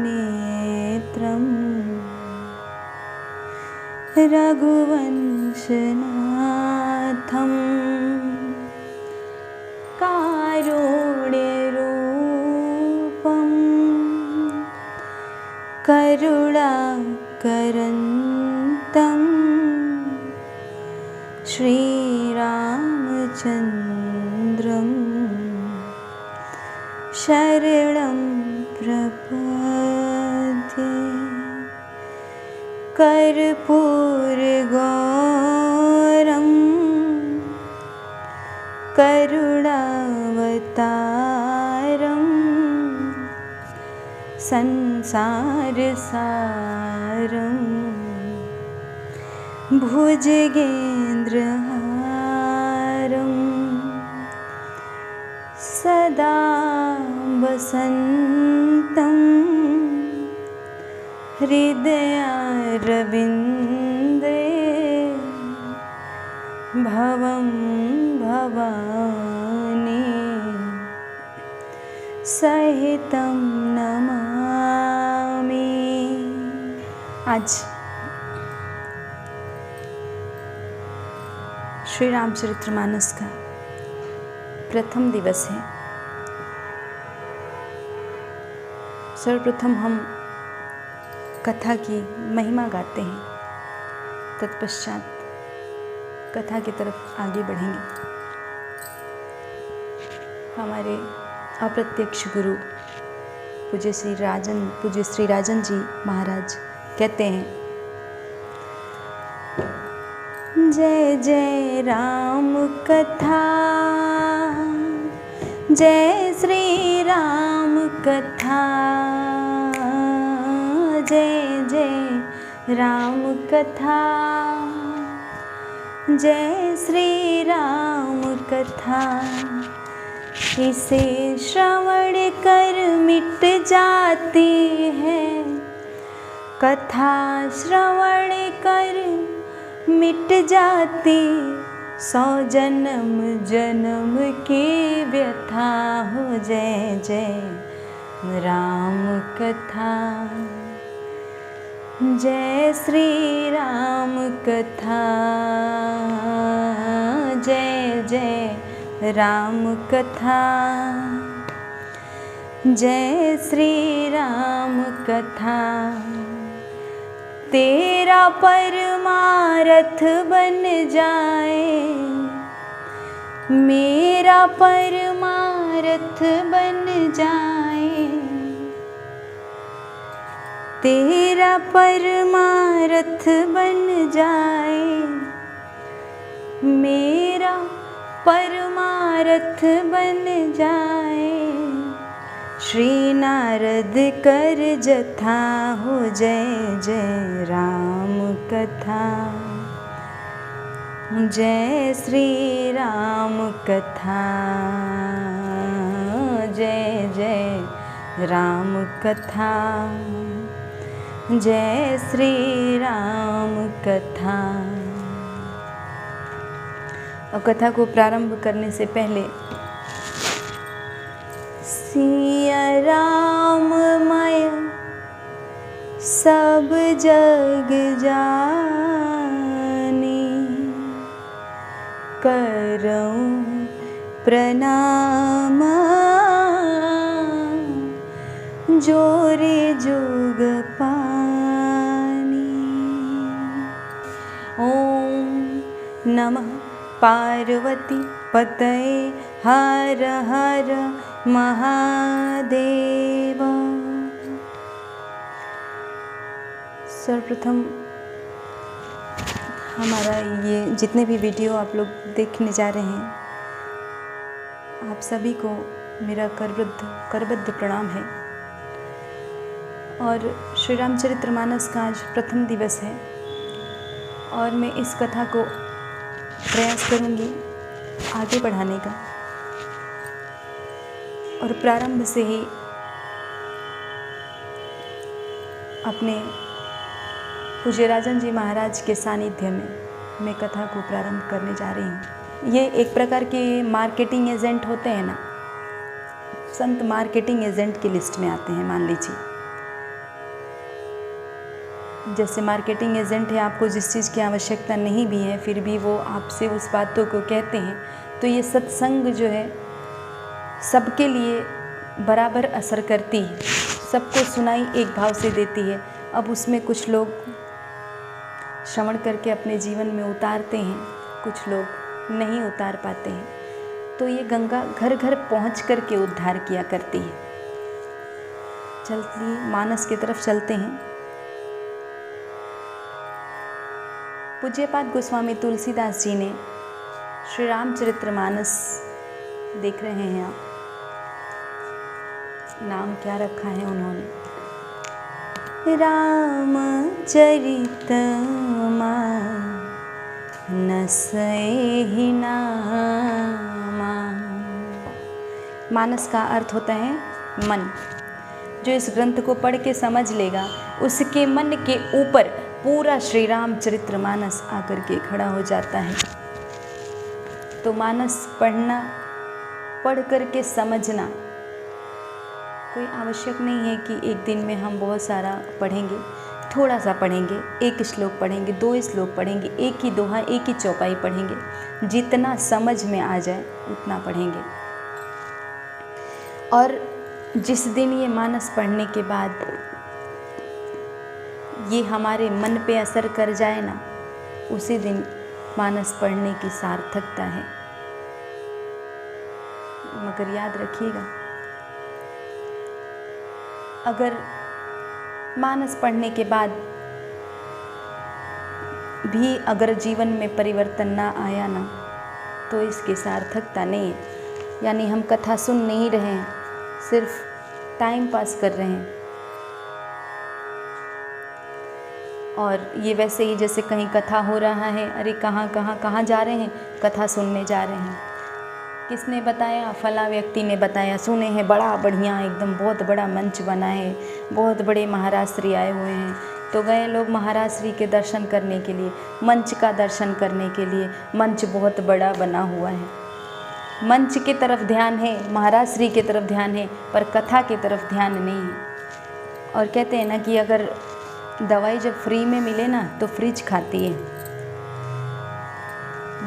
राजीवनेत्रं रघुवंशनाथं कारुण्यरूपं करुणाकरन्तं श्रीरामचन्द्रं शरणं प्रपद्ये। कर्पूरगौरं करुणावतारं संसारसारं भुजगेन्द्रहारं सदा वसन्तं हृदयारविन्दे भवं भवानी सहितं नमामि। आज श्री रामचरितमानस का प्रथम दिवस है। सर्वप्रथम हम कथा की महिमा गाते हैं, तत्पश्चात कथा की तरफ आगे बढ़ेंगे। हमारे अप्रत्यक्ष गुरु पूज्य श्री राजन जी महाराज कहते हैं, जय जय राम कथा, जय श्री राम कथा, जय जय राम कथा, जय श्री राम कथा। इसे श्रवण कर मिट जाती है, कथा श्रवण कर मिट जाती, 100 जन्म जन्म की व्यथा हो। जय जय राम कथा, जय श्री राम कथा, जय जय राम कथा, जय श्री राम कथा। तेरा परमारथ बन जाए, मेरा परमारथ बन जाए, तेरा परमारथ बन जाए, मेरा परमारथ बन जाए। श्री नारद कर जथा हो, जय जय राम कथा, जय श्री राम कथा, जय जय राम कथा, जय श्री राम कथा। और कथा को प्रारंभ करने से पहले सिया राम माय सब जग जानी, करऊं प्रणाम जोरे जोग पानी। ओम नमः पार्वती पतये हर हर महादेव। सर्वप्रथम हमारा ये जितने भी वीडियो आप लोग देखने जा रहे हैं, आप सभी को मेरा करबद्ध प्रणाम है। और श्री रामचरितमानस का आज प्रथम दिवस है और मैं इस कथा को प्रयास करूंगी आगे बढ़ाने का। और प्रारंभ से ही अपने पूज्य राजन जी महाराज के सानिध्य में मैं कथा को प्रारंभ करने जा रही हूँ। ये एक प्रकार के मार्केटिंग एजेंट होते हैं ना, संत मार्केटिंग एजेंट की लिस्ट में आते हैं। मान लीजिए जैसे मार्केटिंग एजेंट है, आपको जिस चीज़ की आवश्यकता नहीं भी है फिर भी वो आपसे उस बातों को कहते हैं। तो ये सत्संग जो है सबके लिए बराबर असर करती है, सबको सुनाई एक भाव से देती है। अब उसमें कुछ लोग श्रवण करके अपने जीवन में उतारते हैं, कुछ लोग नहीं उतार पाते हैं। तो ये गंगा घर घर पहुँच करके उद्धार किया करती है। चलिए मानस की तरफ चलते हैं। पूज्यपाद गोस्वामी तुलसीदास जी ने श्री रामचरितमानस देख रहे हैं आप, नाम क्या रखा है उन्होंने, रामचरितमानस ही नामा। मानस का अर्थ होता है मन। जो इस ग्रंथ को पढ़ के समझ लेगा उसके मन के ऊपर पूरा श्री रामचरितमानस आकर के खड़ा हो जाता है। तो मानस पढ़ना, पढ़ करके समझना कोई आवश्यक नहीं है कि एक दिन में हम बहुत सारा पढ़ेंगे। थोड़ा सा पढ़ेंगे, एक श्लोक पढ़ेंगे, 2 श्लोक पढ़ेंगे, एक ही दोहा, एक ही चौपाई पढ़ेंगे। जितना समझ में आ जाए उतना पढ़ेंगे। और जिस दिन ये मानस पढ़ने के बाद ये हमारे मन पे असर कर जाए ना, उसी दिन मानस पढ़ने की सार्थकता है। मगर याद रखिएगा, अगर मानस पढ़ने के बाद भी अगर जीवन में परिवर्तन ना आया ना, तो इसकी सार्थकता नहीं है। यानी हम कथा सुन नहीं रहे हैं, सिर्फ टाइम पास कर रहे हैं। और ये वैसे ही जैसे कहीं कथा हो रहा है, अरे कहाँ जा रहे हैं, कथा सुनने जा रहे हैं। किसने बताया? फला व्यक्ति ने बताया, सुने हैं, बड़ा बढ़िया एकदम बहुत बड़ा मंच बना है, बहुत बड़े महाराज श्री आए हुए हैं। तो गए लोग महाराज श्री के दर्शन करने के लिए, मंच का दर्शन करने के लिए। मंच बहुत बड़ा बना हुआ है, मंच की तरफ ध्यान है, महाराज श्री की तरफ ध्यान है, पर कथा की तरफ ध्यान नहीं है। और कहते हैं ना कि अगर दवाई जब फ्री में मिले ना तो फ्रिज खाती है।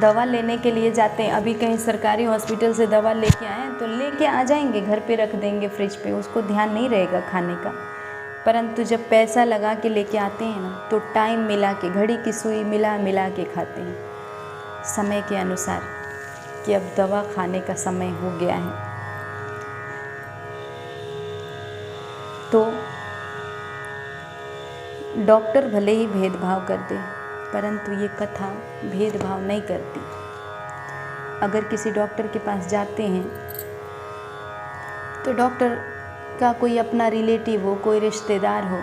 दवा लेने के लिए जाते हैं, अभी कहीं सरकारी हॉस्पिटल से दवा लेके आए तो लेके आ जाएंगे, घर पे रख देंगे फ्रिज पे, उसको ध्यान नहीं रहेगा खाने का। परंतु जब पैसा लगा के लेके आते हैं ना, तो टाइम मिला के, घड़ी की सुई मिला के खाते हैं, समय के अनुसार कि अब दवा खाने का समय हो गया है। तो डॉक्टर भले ही भेदभाव कर दे, परंतु ये कथा भेदभाव नहीं करती। अगर किसी डॉक्टर के पास जाते हैं तो डॉक्टर का कोई अपना रिलेटिव हो, कोई रिश्तेदार हो,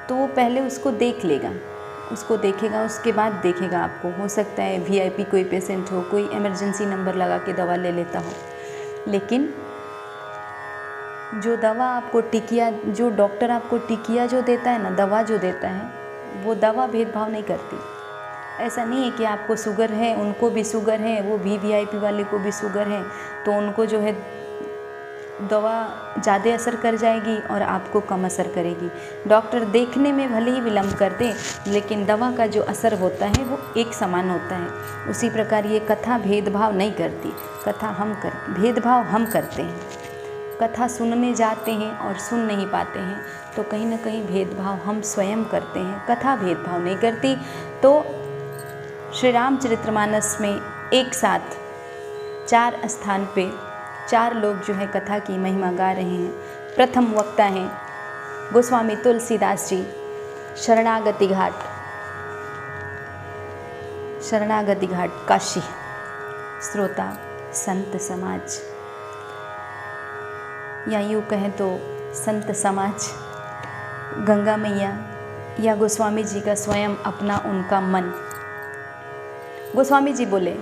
तो वो पहले उसको देख लेगा, उसको देखेगा, उसके बाद देखेगा आपको। हो सकता है VIP कोई पेशेंट हो, कोई इमरजेंसी नंबर लगा के दवा ले लेता हो। लेकिन जो दवा आपको टिकिया, जो डॉक्टर आपको टिकिया जो देता है ना, दवा जो देता है, वो दवा भेदभाव नहीं करती। ऐसा नहीं है कि आपको शुगर है, उनको भी शुगर है, वो भी VIP वाले को भी शुगर है, तो उनको जो है दवा ज़्यादा असर कर जाएगी और आपको कम असर करेगी। डॉक्टर देखने में भले ही विलम्ब कर दे, लेकिन दवा का जो असर होता है वो एक समान होता है। उसी प्रकार ये कथा भेदभाव नहीं करती। कथा भेदभाव हम करते हैं। कथा सुनने जाते हैं और सुन नहीं पाते हैं, तो कहीं ना कहीं भेदभाव हम स्वयं करते हैं। कथा भेदभाव नहीं करती। तो श्री रामचरितमानस में एक साथ 4 स्थान पे 4 लोग जो है कथा की महिमा गा रहे हैं। प्रथम वक्ता हैं गोस्वामी तुलसीदास जी, शरणागति घाट काशी। श्रोता संत समाज, या यूँ कहें तो संत समाज, गंगा मैया या गोस्वामी जी का स्वयं अपना उनका मन। गोस्वामी जी बोले,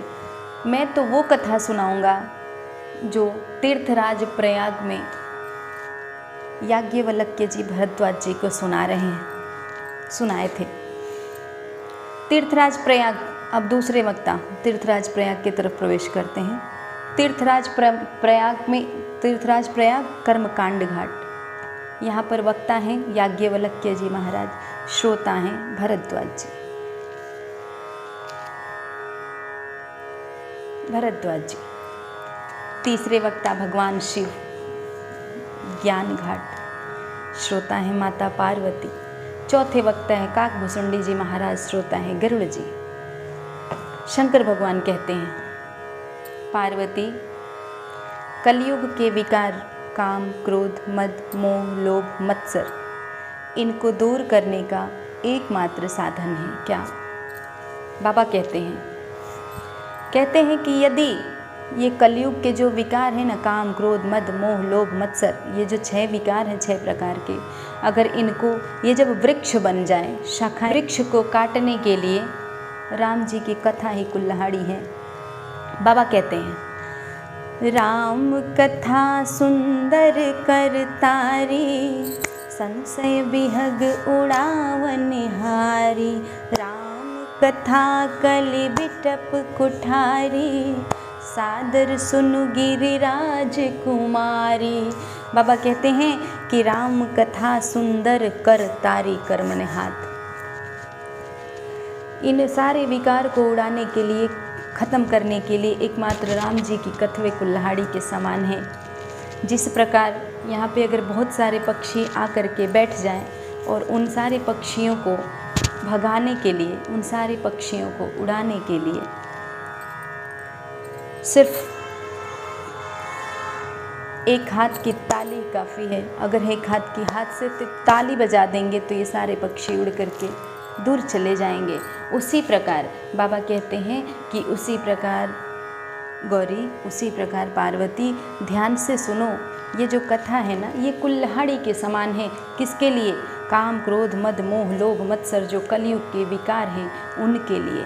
मैं तो वो कथा सुनाऊंगा जो तीर्थराज प्रयाग में याज्ञवल्क्य जी भरद्वाज जी को सुनाए थे। तीर्थराज प्रयाग, अब दूसरे वक्ता तीर्थराज प्रयाग की तरफ प्रवेश करते हैं। तीर्थराज प्रयाग कर्मकांड घाट। यहाँ पर वक्ता हैं याज्ञवल्क्य जी महाराज, श्रोता हैं भरद्वाज जी। तीसरे वक्ता भगवान शिव, ज्ञान घाट, श्रोता हैं माता पार्वती। चौथे वक्ता हैं काकभुसुंडी जी महाराज, श्रोता हैं गरुड़ जी। शंकर भगवान कहते हैं, पार्वती, कलयुग के विकार काम, क्रोध, मद, मोह, लोभ, मत्सर, इनको दूर करने का एकमात्र साधन है क्या? बाबा कहते हैं कि यदि ये कलयुग के जो विकार हैं ना, काम, क्रोध, मद, मोह, लोभ, मत्सर, ये जो 6 विकार हैं 6 प्रकार के, अगर इनको ये जब वृक्ष बन जाए, शाखा, वृक्ष को काटने के लिए राम जी की कथा ही कुल्हाड़ी है। बाबा कहते हैं, राम कथा सुंदर कर तारी, संशय बिहग उड़ावन हारी। राम कथा कलि बिटप कुठारी, सादर सुनु गिरिराज कुमारी। बाबा कहते हैं कि राम कथा सुंदर कर तारी, कर्मने हाथ। इन सारे विकार को उड़ाने के लिए, ख़त्म करने के लिए एकमात्र राम जी की कथवे कुल्हाड़ी के समान है। जिस प्रकार यहाँ पे अगर बहुत सारे पक्षी आकर के बैठ जाएं और उन सारे पक्षियों को भगाने के लिए, उन सारे पक्षियों को उड़ाने के लिए सिर्फ एक हाथ की ताली काफ़ी है। अगर एक हाथ से ताली बजा देंगे तो ये सारे पक्षी उड़ करके दूर चले जाएंगे। उसी प्रकार बाबा कहते हैं कि उसी प्रकार गौरी, उसी प्रकार पार्वती, ध्यान से सुनो। ये जो कथा है ना, ये कुल्हाड़ी के समान है। किसके लिए? काम, क्रोध, मद, मोह, लोभ, मत्सर, जो कलयुग के विकार हैं उनके लिए।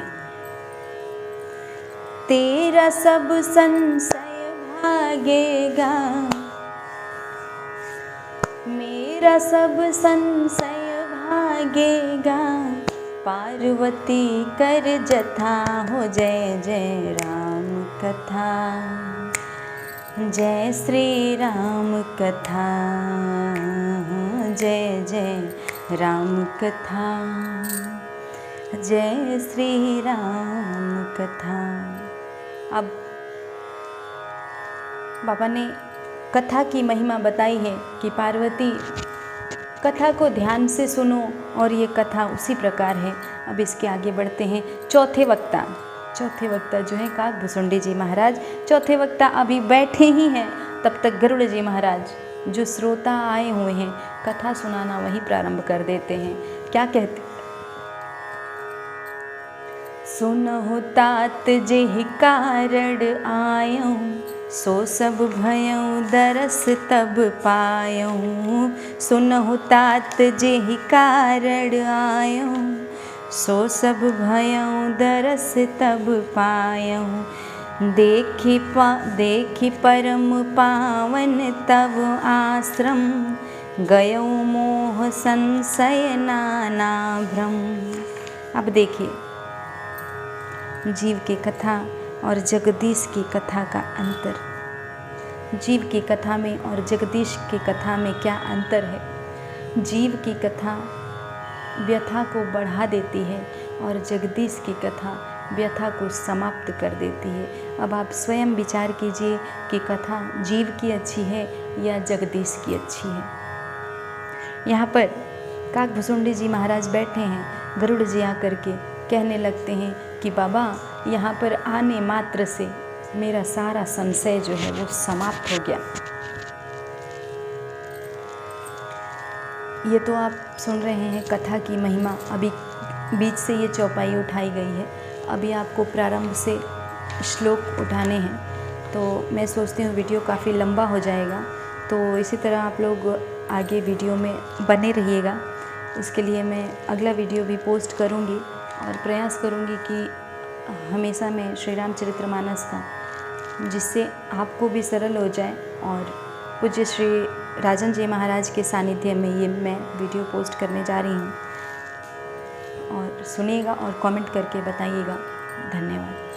तेरा सब संशय भागेगा, मेरा सब संशय भागेगा। पार्वती कर जथा हो जय जय राम कथा, जय श्री राम कथा, जय जय राम कथा, जय श्री राम कथा। अब बाबा ने कथा की महिमा बताई है कि पार्वती कथा को ध्यान से सुनो, और ये कथा उसी प्रकार है। अब इसके आगे बढ़ते हैं। चौथे वक्ता जो है काकभुसुंडी जी महाराज। चौथे वक्ता अभी बैठे ही हैं, तब तक गरुड़ जी महाराज जो श्रोता आए हुए हैं कथा सुनाना वही प्रारंभ कर देते हैं। क्या कहते? सुनहु तात जेहि कारण आयऊँ, सो सब भयऊँ दरस तब पायऊँ। सुनहु तात जेहि कारण आयऊँ, सो सब भयऊँ दरस तब पायऊँ। देखि परम पावन तब आश्रम, गयऊँ मोह संशय नाना भ्रम। अब देखिए, जीव की कथा और जगदीश की कथा का अंतर। जीव की कथा में और जगदीश की कथा में क्या अंतर है? जीव की कथा व्यथा को बढ़ा देती है और जगदीश की कथा व्यथा को समाप्त कर देती है। अब आप स्वयं विचार कीजिए कि कथा जीव की अच्छी है या जगदीश की अच्छी है। यहाँ पर काकभुसुंडी जी महाराज बैठे हैं, गरुड़ जी आकर के कहने लगते हैं कि बाबा, यहाँ पर आने मात्र से मेरा सारा संशय जो है वो समाप्त हो गया। ये तो आप सुन रहे हैं कथा की महिमा। अभी बीच से ये चौपाई उठाई गई है, अभी आपको प्रारंभ से श्लोक उठाने हैं, तो मैं सोचती हूँ वीडियो काफ़ी लंबा हो जाएगा। तो इसी तरह आप लोग आगे वीडियो में बने रहिएगा। इसके लिए मैं अगला वीडियो भी पोस्ट करूँगी और प्रयास करूँगी कि हमेशा मैं श्री रामचरितमानस का, जिससे आपको भी सरल हो जाए। और पूज्य श्री राजन जी महाराज के सानिध्य में ये मैं वीडियो पोस्ट करने जा रही हूँ, और सुनिएगा और कमेंट करके बताइएगा। धन्यवाद।